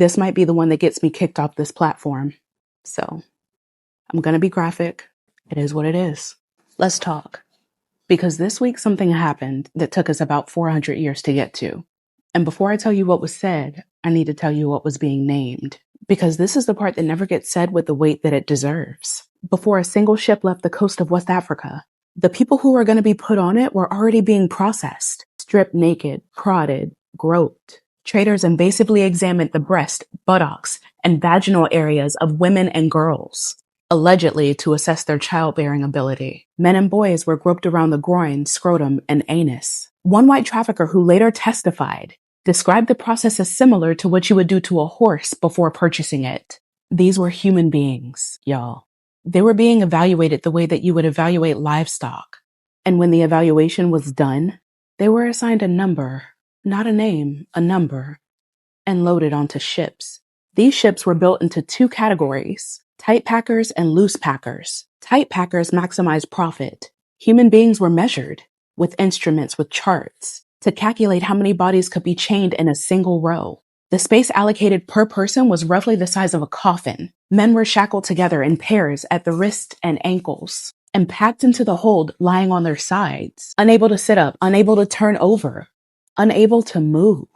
This might be the one that gets me kicked off this platform. So I'm going to be graphic. It is what it is. Let's talk. Because this week something happened that took us about 400 years to get to. And before I tell you what was said, I need to tell you what was being named. Because this is the part that never gets said with the weight that it deserves. Before a single ship left the coast of West Africa, the people who were going to be put on it were already being processed, stripped naked, prodded, groped. Traders invasively examined the breast, buttocks, and vaginal areas of women and girls, allegedly to assess their childbearing ability. Men and boys were groped around the groin, scrotum, and anus. One white trafficker who later testified described the process as similar to what you would do to a horse before purchasing it. These were human beings, y'all. They were being evaluated the way that you would evaluate livestock. And when the evaluation was done, they were assigned a number, not a name, a number, and loaded onto ships. These ships were built into two categories: tight packers and loose packers. Tight packers maximized profit. Human beings were measured with instruments with charts to calculate how many bodies could be chained in a single row. The space allocated per person was roughly the size of a coffin. Men were shackled together in pairs at the wrists and ankles and packed into the hold lying on their sides, unable to sit up, unable to turn over, unable to move.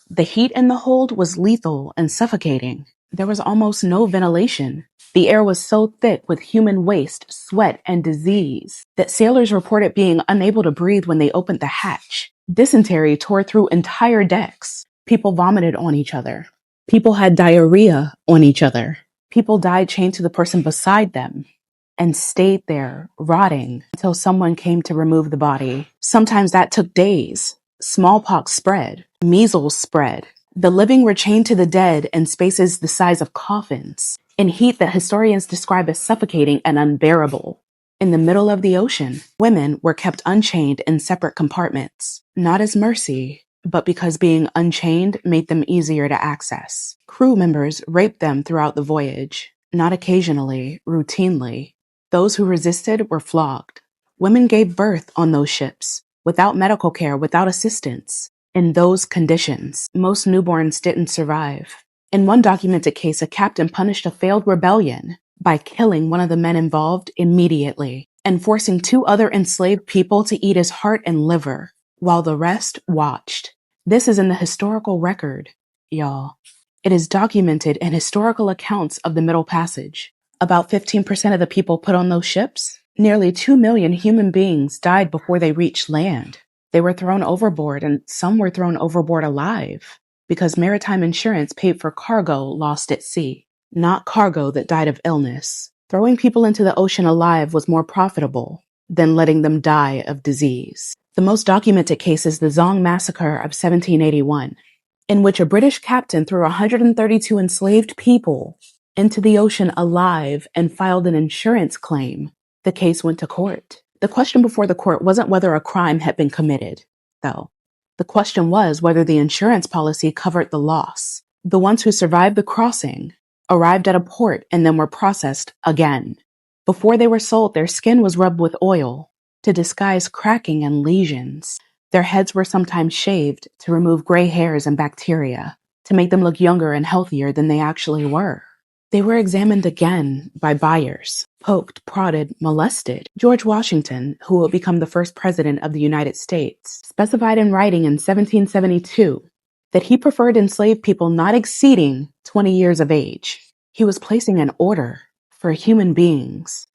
The heat in the hold was lethal and suffocating. There was almost no ventilation. The air was so thick with human waste, sweat, and disease that sailors reported being unable to breathe when they opened the hatch. Dysentery tore through entire decks. People vomited on each other. People had diarrhea on each other. People died chained to the person beside them and stayed there, rotting, until someone came to remove the body. Sometimes that took days. Smallpox spread. Measles spread. The living were chained to the dead in spaces the size of coffins, in heat that historians describe as suffocating and unbearable. In the middle of the ocean, women were kept unchained in separate compartments, not as mercy, but because being unchained made them easier to access. Crew members raped them throughout the voyage, not occasionally, routinely. Those who resisted were flogged. Women gave birth on those ships, without medical care, without assistance. In those conditions, most newborns didn't survive. In one documented case, a captain punished a failed rebellion by killing one of the men involved immediately and forcing two other enslaved people to eat his heart and liver, while the rest watched. This is in the historical record, y'all. It is documented in historical accounts of the Middle Passage. About 15% of the people put on those ships, nearly 2 million human beings, died before they reached land. They were thrown overboard, and some were thrown overboard alive because maritime insurance paid for cargo lost at sea, not cargo that died of illness. Throwing people into the ocean alive was more profitable than letting them die of disease. The most documented case is the Zong Massacre of 1781, in which a British captain threw 132 enslaved people into the ocean alive and filed an insurance claim. The case went to court. The question before the court wasn't whether a crime had been committed, though. The question was whether the insurance policy covered the loss. The ones who survived the crossing arrived at a port and then were processed again. Before they were sold, their skin was rubbed with oil to disguise cracking and lesions. Their heads were sometimes shaved to remove gray hairs and bacteria, to make them look younger and healthier than they actually were. They were examined again by buyers, poked, prodded, molested. George Washington, who would become the first president of the United States, specified in writing in 1772 that he preferred enslaved people not exceeding 20 years of age. He was placing an order for human beings,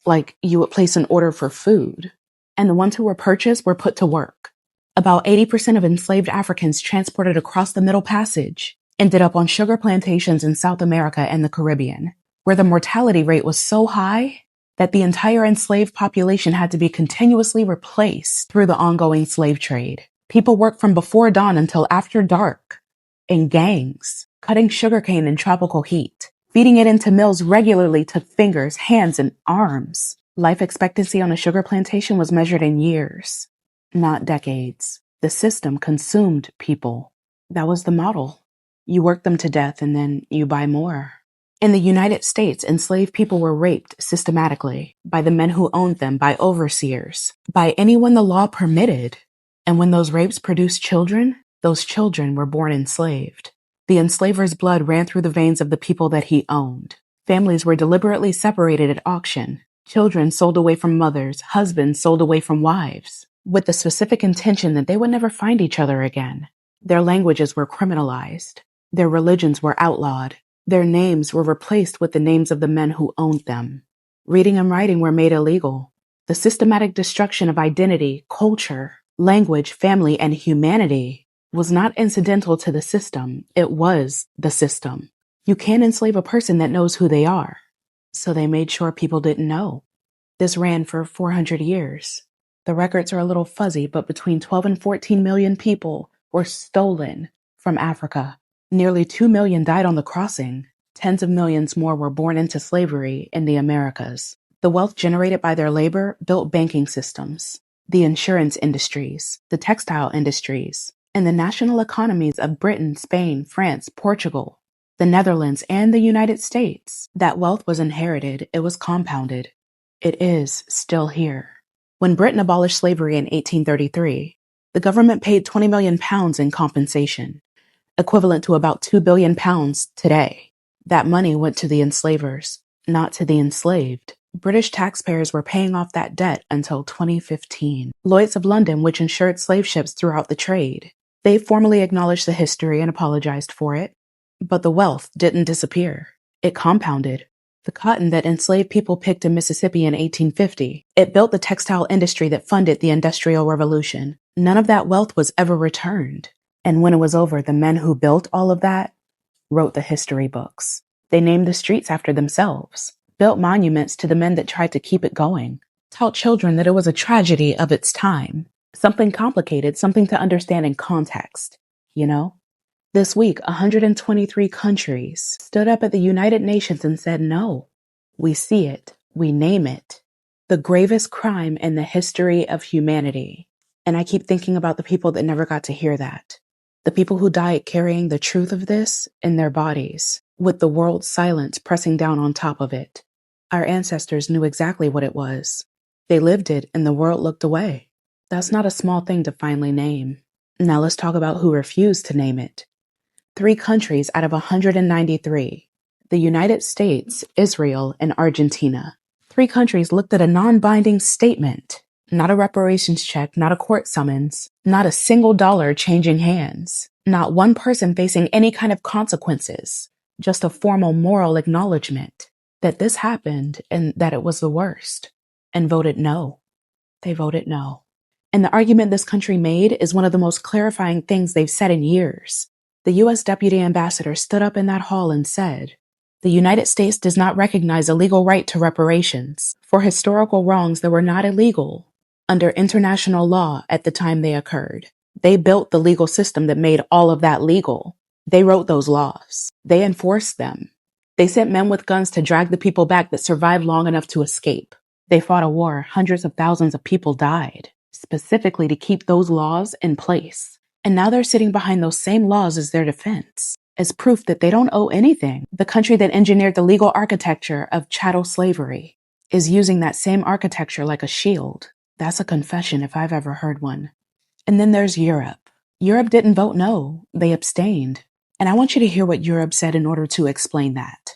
like you would place an order for food. And the ones who were purchased were put to work. About 80% of enslaved Africans transported across the Middle Passage ended up on sugar plantations in South America and the Caribbean, where the mortality rate was so high that the entire enslaved population had to be continuously replaced through the ongoing slave trade. People worked from before dawn until after dark, in gangs, cutting sugarcane in tropical heat. Feeding it into mills regularly took fingers, hands, and arms. Life expectancy on a sugar plantation was measured in years, not decades. The system consumed people. That was the model. You work them to death and then you buy more. In the United States, enslaved people were raped systematically by the men who owned them, by overseers, by anyone the law permitted. And when those rapes produced children, those children were born enslaved. The enslaver's blood ran through the veins of the people that he owned. Families were deliberately separated at auction. Children sold away from mothers, husbands sold away from wives, with the specific intention that they would never find each other again. Their languages were criminalized. Their religions were outlawed. Their names were replaced with the names of the men who owned them. Reading and writing were made illegal. The systematic destruction of identity, culture, language, family, and humanity was not incidental to the system. It was the system. You can't enslave a person that knows who they are. So they made sure people didn't know. This ran for 400 years. The records are a little fuzzy, but between 12 and 14 million people were stolen from Africa. Nearly 2 million died on the crossing. Tens of millions more were born into slavery in the Americas. The wealth generated by their labor built banking systems, the insurance industries, the textile industries, and the national economies of Britain, Spain, France, Portugal, the Netherlands, and the United States. That wealth was inherited, it was compounded. It is still here. When Britain abolished slavery in 1833, the government paid £20 million in compensation, equivalent to about £2 billion today. That money went to the enslavers, not to the enslaved. British taxpayers were paying off that debt until 2015. Lloyd's of London, which insured slave ships throughout the trade, they formally acknowledged the history and apologized for it. But the wealth didn't disappear. It compounded. The cotton that enslaved people picked in Mississippi in 1850, it built the textile industry that funded the Industrial Revolution. None of that wealth was ever returned. And when it was over, the men who built all of that wrote the history books. They named the streets after themselves, built monuments to the men that tried to keep it going, taught children that it was a tragedy of its time, something complicated, something to understand in context, you know? This week, 123 countries stood up at the United Nations and said, no, we see it, we name it, the gravest crime in the history of humanity. And I keep thinking about the people that never got to hear that. The people who died carrying the truth of this in their bodies, with the world's silence pressing down on top of it. Our ancestors knew exactly what it was. They lived it and the world looked away. That's not a small thing to finally name. Now let's talk about who refused to name it. 3 countries out of 193, the United States, Israel, and Argentina. 3 countries looked at a non-binding statement, not a reparations check, not a court summons, not a single dollar changing hands, not one person facing any kind of consequences, just a formal moral acknowledgement that this happened and that it was the worst, and voted no. They voted no. And the argument this country made is one of the most clarifying things they've said in years. The U.S. Deputy Ambassador stood up in that hall and said, "The United States does not recognize a legal right to reparations for historical wrongs that were not illegal under international law at the time they occurred. They built the legal system that made all of that legal. They wrote those laws. They enforced them. They sent men with guns to drag the people back that survived long enough to escape. They fought a war. Hundreds of thousands of people died, specifically to keep those laws in place. And now they're sitting behind those same laws as their defense, as proof that they don't owe anything. The country that engineered the legal architecture of chattel slavery is using that same architecture like a shield. That's a confession if I've ever heard one." And then there's Europe. Europe didn't vote no, they abstained. And I want you to hear what Europe said in order to explain that.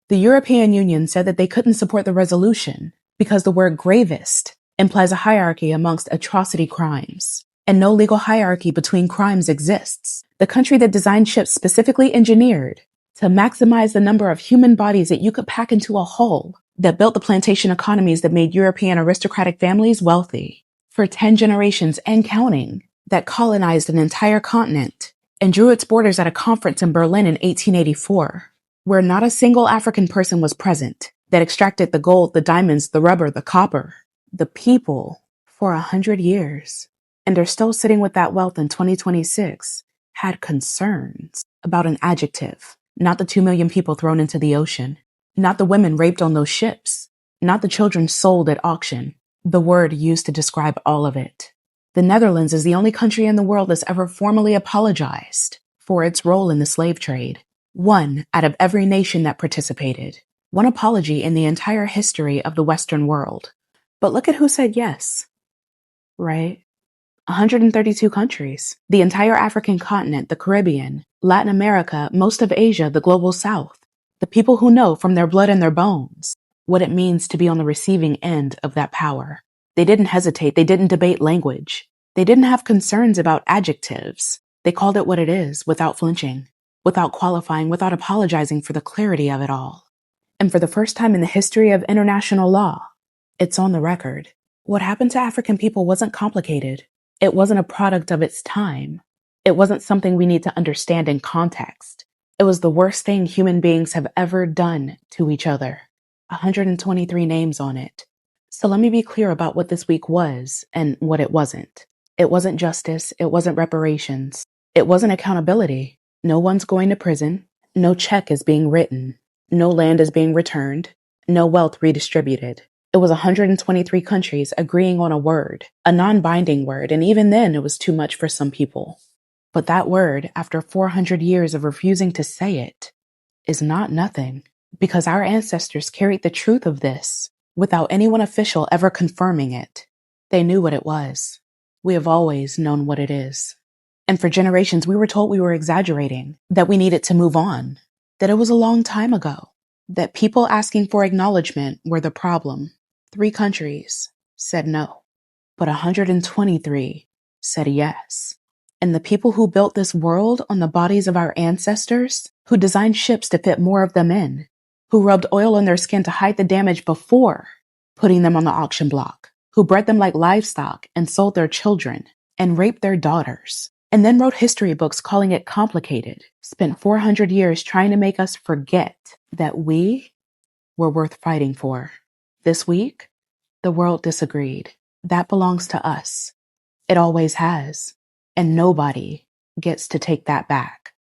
The European Union said that they couldn't support the resolution because the word gravest implies a hierarchy amongst atrocity crimes, and no legal hierarchy between crimes exists. The country that designed ships specifically engineered to maximize the number of human bodies that you could pack into a hull, that built the plantation economies that made European aristocratic families wealthy for 10 generations and counting, that colonized an entire continent and drew its borders at a conference in Berlin in 1884, where not a single African person was present, that extracted the gold, the diamonds, the rubber, the copper, the people for 100 years, and are still sitting with that wealth in 2026, had concerns about an adjective, not the 2 million people thrown into the ocean, not the women raped on those ships, not the children sold at auction, the word used to describe all of it. The Netherlands is the only country in the world that's ever formally apologized for its role in the slave trade. 1 out of every nation that participated. 1 apology in the entire history of the Western world. But look at who said yes, right? 132 countries, the entire African continent, the Caribbean, Latin America, most of Asia, the global south. The people who know from their blood and their bones what it means to be on the receiving end of that power. They didn't hesitate. They didn't debate language. They didn't have concerns about adjectives. They called it what it is without flinching, without qualifying, without apologizing for the clarity of it all. And for the first time in the history of international law, it's on the record. What happened to African people wasn't complicated. It wasn't a product of its time. It wasn't something we need to understand in context. It was the worst thing human beings have ever done to each other. 123 names on it. So let me be clear about what this week was and what it wasn't. It wasn't justice. It wasn't reparations. It wasn't accountability. No one's going to prison. No check is being written. No land is being returned. No wealth redistributed. It was 123 countries agreeing on a word, a non-binding word, and even then it was too much for some people. But that word, after 400 years of refusing to say it, is not nothing, because our ancestors carried the truth of this without anyone official ever confirming it. They knew what it was. We have always known what it is. And for generations, we were told we were exaggerating, that we needed to move on, that it was a long time ago, that people asking for acknowledgement were the problem. 3 countries said no, but 123 said yes. And the people who built this world on the bodies of our ancestors, who designed ships to fit more of them in, who rubbed oil on their skin to hide the damage before putting them on the auction block, who bred them like livestock and sold their children and raped their daughters, and then wrote history books calling it complicated, spent 400 years trying to make us forget that we were worth fighting for. This week, the world disagreed. That belongs to us. It always has. And nobody gets to take that back.